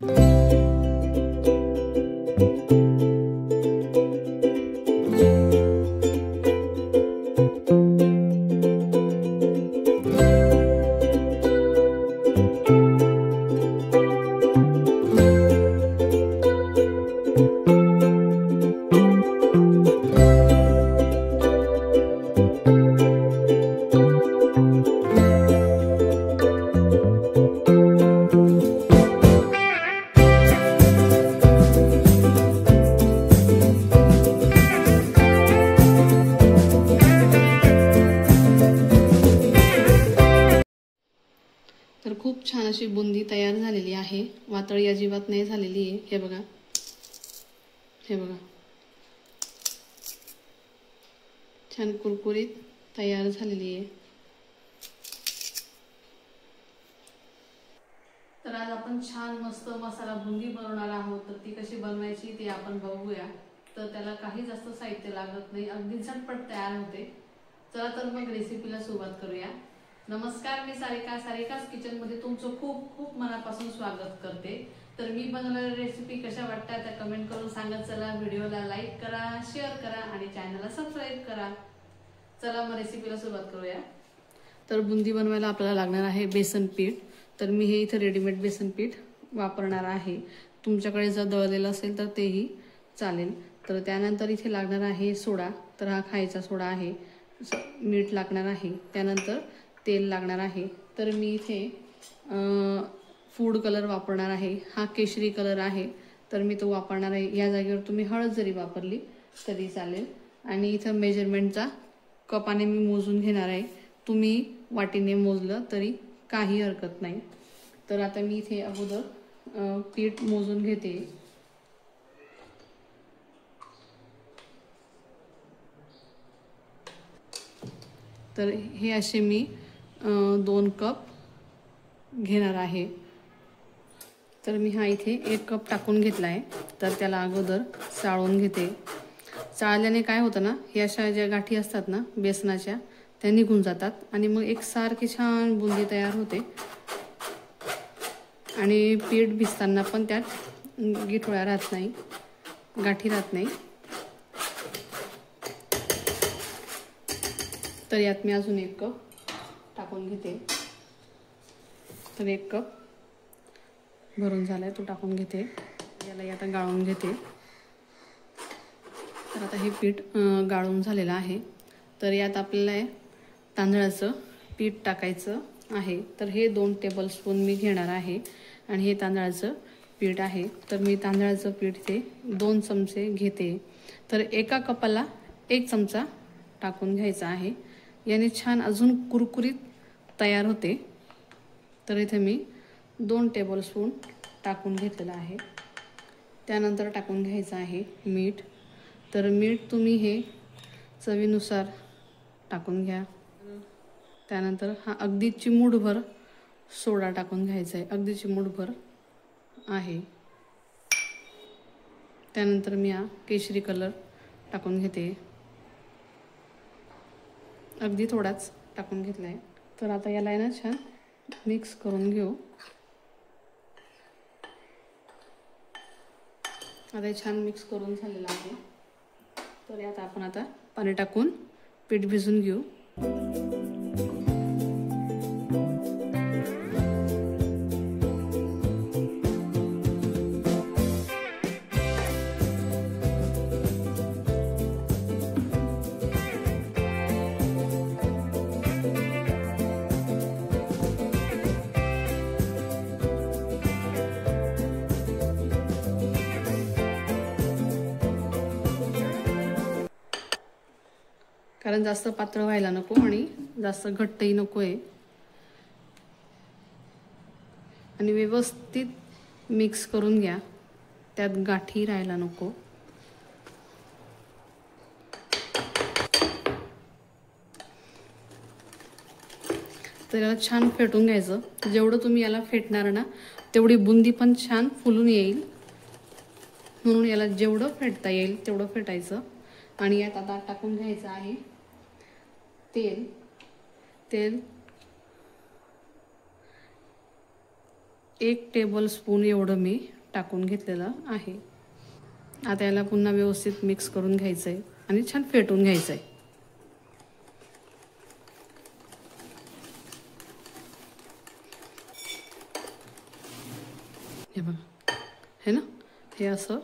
तर खूप छान अशी बुंदी तयार झालेली आहे, वातळी अजिबात नाही झालेली आहे। हे बघा, हे बघा, छान कुरकुरीत तयार झालेली आहे। तर आज आपण छान मस्त मसाला बुंदी बनवणार आहोत। तर ती कशी बनवायची ते आपण बघूया। तर त्याला काही जास्त साहित्य लागत नाही, अगदी झटपट तयार होते। चला तर मग रेसिपीला सुरुवात करूया। नमस्कार, मी सारिका, सारिकास किचन मध्ये तुमचं खूप खूप मनापासून स्वागत करते। तर मी बनवलेल्या रेसिपी कशा वाटतात त्या कमेंट करून सांगत चला। व्हिडिओला लाईक करा, शेअर करा आणि चॅनलला सबस्क्राईब करा। चला मग रेसिपीला सुरुवात करूया। तर बुंदी बनवायला आपल्याला लागणार आहे बेसन पीठ। तर मी हे इथे रेडीमेड बेसन पीठ वापरणार आहे। तुमच्याकडे जर दळलेलं असेल तर तेही चालेल। तर त्यानंतर इथे लागणार आहे सोडा। तर हा खायचा सोडा आहे। मीठ लागणार आहे, त्यानंतर तेल लागणार आहे। तर मी इथे फूड कलर वापरणार आहे। हा केशरी कलर आहे, तर मी तो वापरणार आहे। या जागेवर तुम्ही हळद जरी वापरली तरी चालेल। आणि इथं मेजरमेंटचा कपाने मी मोजून घेणार आहे। तुम्ही वाटीने मोजलं तरी काही हरकत नाही। तर आता मी इथे अगोदर पीठ मोजून घेते। तर हे असे मी 2 कप घेणार आहे। तर मी हा इथे 1 कप टाकून घेतला आहे। तर त्याला अगोदर चाळून घेते। चाळल्याने काय होतं ना, हे अशा ज्या गाठी असतात ना बेसनाच्या त्या निघून जातात आणि मग एक सारखी छान बुंदी तयार होते। आणि पीठ भिजताना पण त्यात गिठोळ्या राहत नाही, गाठी राहत नाही। तर यात मी अजून 1 कप टाकून घेते। तर 1 कप भरून झालाय, तो टाकून घेते। याला आता गाळून घेते। तर आता हे पीठ गाळून झालेलं आहे। तर यात आपल्याला तांदळाचं पीठ टाकायचं आहे। तर हे 2 टेबलस्पून मी घेणार आहे आणि हे तांदळाचं पीठ आहे। तर मी तांदळाचं पीठ ते 2 चमचे घेते। तर एका कपाला 1 चमचा टाकून घ्यायचा आहे। याने छान अजून कुरकुरीत तयार होते। तर इथे मी 2 टेबलस्पून टाकून घेतलेलं आहे। त्यानंतर टाकून घ्यायचं आहे मीठ। तर मीठ तुम्ही हे चवीनुसार टाकून घ्या। त्यानंतर हा अगदी चिमूटभर सोडा टाकून घ्यायचा आहे, अगदी चिमूटभर आहे। त्यानंतर मी हा केशरी कलर टाकून घेते, अगदी थोडाच टाकून घेतलाय। तर आता याला आहे ना छान मिक्स करून घेऊ। आता छान मिक्स करून झालेलं आहे। तर यात आपण आता पाणी टाकून पीठ भिजून घेऊ। कारण जास्त पातळ व्हायला नको आणि जास्त घट्टही नको आहे। आणि व्यवस्थित मिक्स करून घ्या, त्यात गाठी राहायला नको। तर याला छान फेटून घ्यायचं। जेवढं तुम्ही याला फेटणार ना तेवढी बुंदी पण छान फुलून येईल। म्हणून याला जेवढं फेटता येईल तेवढं फेटायचं। आणि यात आता टाकून घ्यायचं आहे तेल। 1 टेबलस्पून एवढं मी टाकून घेतलेलं आहे. आता याला पुन्हा व्यवस्थित मिक्स करून घ्यायचं आहे आणि छान फेटून घ्यायचं आहे. हे बघा, हे ना, हे असं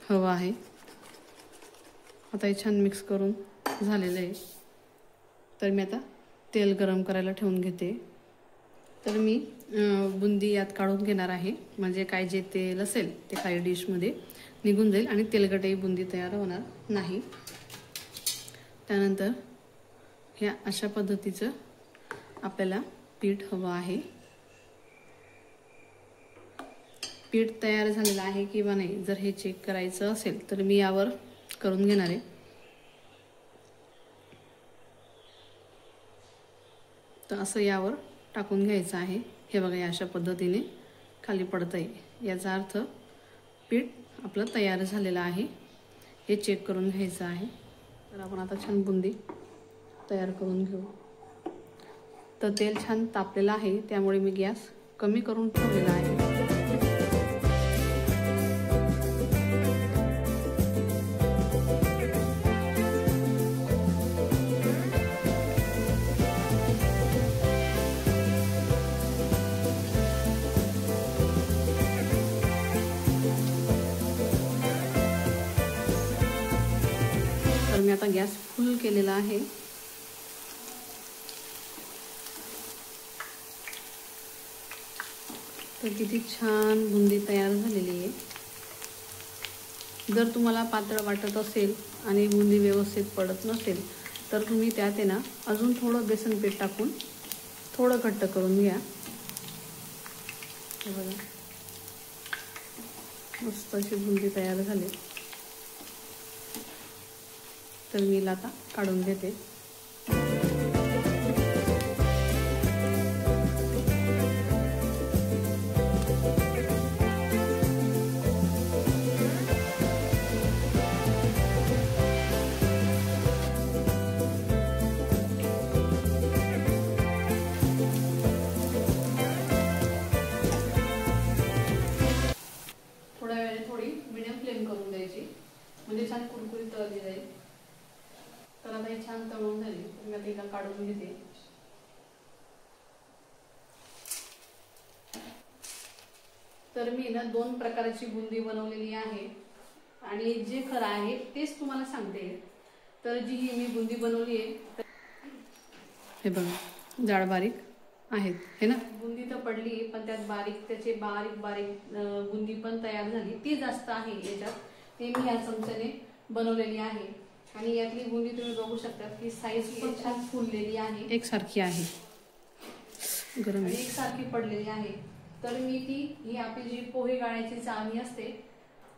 हवं आहे. आता हे छान मिक्स करून झालेलं आहे. तर मी आता तेल गरम करायला ठेवून घेते. तर मी बुंदी यात काढून घेणार आहे, म्हणजे काय जे तेल असेल ते काही डिशमध्ये निघून जाईल आणि तेलकटही बुंदी तयार होणार नाही. त्यानंतर ह्या अशा पद्धतीचं आपल्याला पीठ हवं आहे. पीठ तयार झालेलं आहे किंवा नाही जर हे चेक करायचं असेल तर मी यावर करून घेणार आहे. तर असं यावर टाकून घ्यायचं आहे. हे बघा, या अशा पद्धतीने खाली पडतंय, याचा अर्थ पीठ आपलं तयार झालेलं आहे. हे चेक करून घ्यायचं आहे. तर आपण आता छान बुंदी तयार करून घेऊ. तर तेल छान तापलेलं आहे, त्यामुळे मी गॅस कमी करून ठेवलेला आहे. तर मी आता गॅस फुल केलेला आहे. तर किती छान बुंदी तयार झालेली आहे. जर तुम्हाला पातळ वाटत असेल आणि बुंदी व्यवस्थित पडत नसेल तर तुम्ही त्यात आहे ना अजून थोडं बेसन पीठ टाकून थोडं घट्ट करून घ्या. हे बघा, मस्त अशी बुंदी तयार झाली. तर मी आता काढून घेते. थोड्या वेळाने थोडी मीडियम फ्लेम करून द्यायची, म्हणजे छान कुरकुरीत तळली जाईल. तर आता हे छान तळून झाली. मी आता हिला काढून घेते. तर मी ना 2 प्रकारची बुंदी बनवलेली आहे आणि जे खरं आहे तेच तुम्हाला सांगते. तर जी ही मी बुंदी बनवली आहे, हे बघा, जाड बारीक आहेत, हे ना. बुंदी तर पडली पण त्यात त्याचे बारीक बारीक बुंदी पण तयार झाली. ती जास्त आहे याच्यात, ते मी ह्या चमच्याने बनवलेली आहे. आणि यातली बुंदी तुम्ही बघू शकता की साईज पण छान फुललेली आहे, एकसारखी आहे, गरम एकसारखी पडलेली आहे. तर मी ही आपली जी पोहे गाळायची चाळणी असते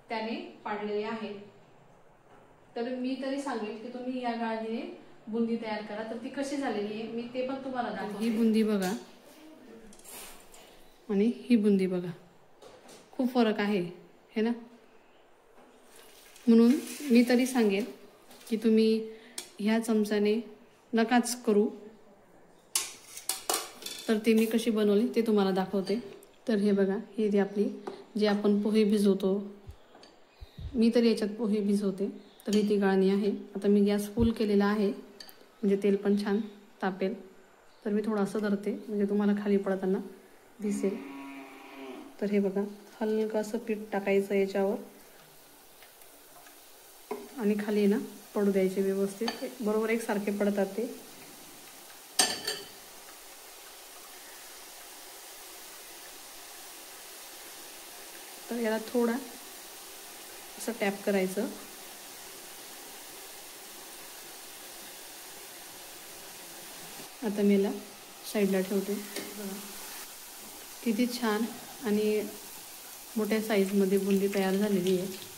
त्याने पाडलेली आहे. तर मी तरी सांगेल की तुम्ही या गाळणीने बुंदी तयार करा. तर ती कशी झालेली आहे मी ते पण तुम्हाला दाखवते. ही बुंदी बघा आणि ही बुंदी बघा, खूप फरक आहे, हे ना. म्हणून मी तरी सांगेल की तुम्ही ह्या चमच्याने नकाच करू. तर ते मी कशी बनवली ते तुम्हाला दाखवते. तर हे बघा, ही आपली जे आपण पोहे भिजवतो, मी तर याच्यात पोहे भिजवते, तर ही ती गाळणी आहे. आता मी गॅस फुल केलेला आहे, म्हणजे तेल पण छान तापेल. तर मी थोडं असं धरते म्हणजे तुम्हाला खाली पडताना दिसेल. तर हे बघा, हलकंसं पीठ टाकायचं याच्यावर आणि खाली ना पडू द्यायचे व्यवस्थित, बरोबर एकसारखे पडतात ते. तर याला थोडा असं टॅप करायचं. आता मी याला साईडला ठेवते. किती छान आणि मोठ्या साईजमध्ये बुंदी तयार झालेली आहे.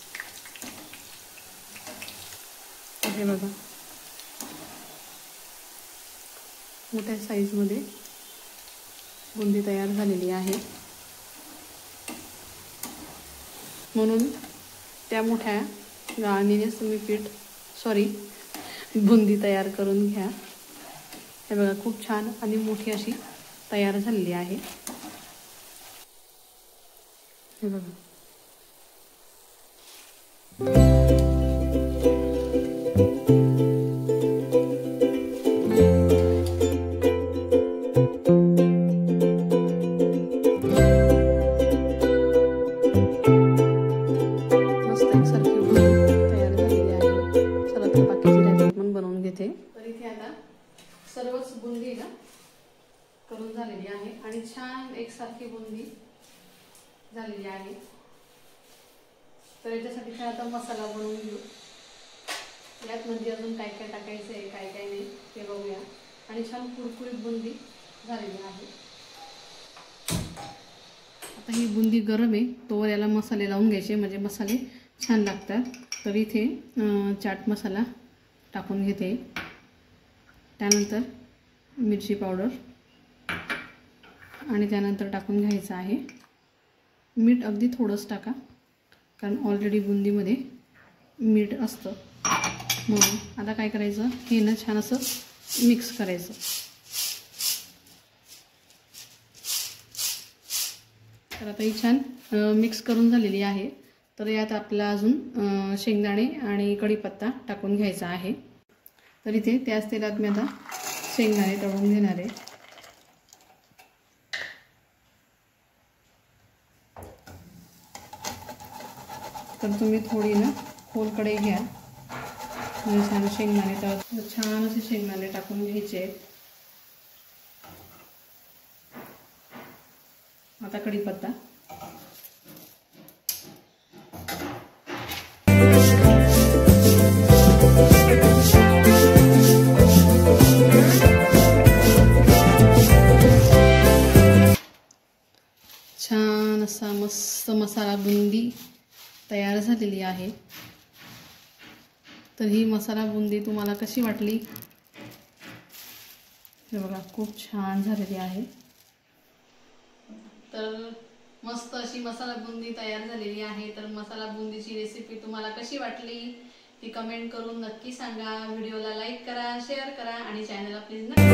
हे बघा, मोठ्या साईजमध्ये बुंदी तयार झालेली आहे. म्हणून त्या मोठ्या गाळणीनेच तुम्ही बुंदी तयार करून घ्या. हे बघा, खूप छान आणि मोठी अशी तयार झालेली आहे. हे बघा मस्त एकसारखी तयार झालेली आहे. चला तर बाकीची राहिली पण बनवून घेते. तर इथे आता सर्वच बुंदी ना करून झालेली आहे आणि छान एकसारखी बुंदी झालेली आहे. तर याच्यासाठी काय आता मसाला बनवून घेऊ. यात म्हणजे अजून काय काय टाकायचं आहे काय काय नाही ते बघूया. आणि छान कुरकुरीत बुंदी झालेली आहे. आता ही बुंदी गरम आहे तोवर याला मसाले लावून घ्यायचे म्हणजे मसाले छान लागतात. तर इथे चाट मसाला टाकून घेते. त्यानंतर मिरची पावडर आणि त्यानंतर टाकून घ्यायचं आहे मीठ. अगदी थोडंच टाका कारण ऑलरेडी बुंदीमध्ये मीठ असतं. म्हणून आता काय करायचं हे ना छान असं मिक्स करायचं. तर आता ही छान मिक्स करून झालेली आहे. तर यात आपला अजून शेंगदाणे आणि कढीपत्ता टाकून घ्यायचा आहे. तर इथे त्याच तेलात मी आता शेंगदाणे तळून घेणार आहे. तर तुम्ही थोडी ना खोल कढई घ्या म्हणजे छान शेंगदाणे छान असे शेंगदाणे टाकून घ्यायचे. आता कढीपत्ता छान असा मस्त मसाला बुंदी तयार झालेली आहे. तर ही मसाला बुंदी तुम्हाला कशी वाटली हे बघा खूप छान झालेली आहे. तर मस्त अशी मसाला बुंदी तयार झालेली आहे. तर मसाला बुंदीची रेसिपी तुम्हाला कशी वाटली ती कमेंट करून नक्की सांगा. व्हिडिओला लाईक करा शेअर करा आणि चॅनलला प्लीज नक्की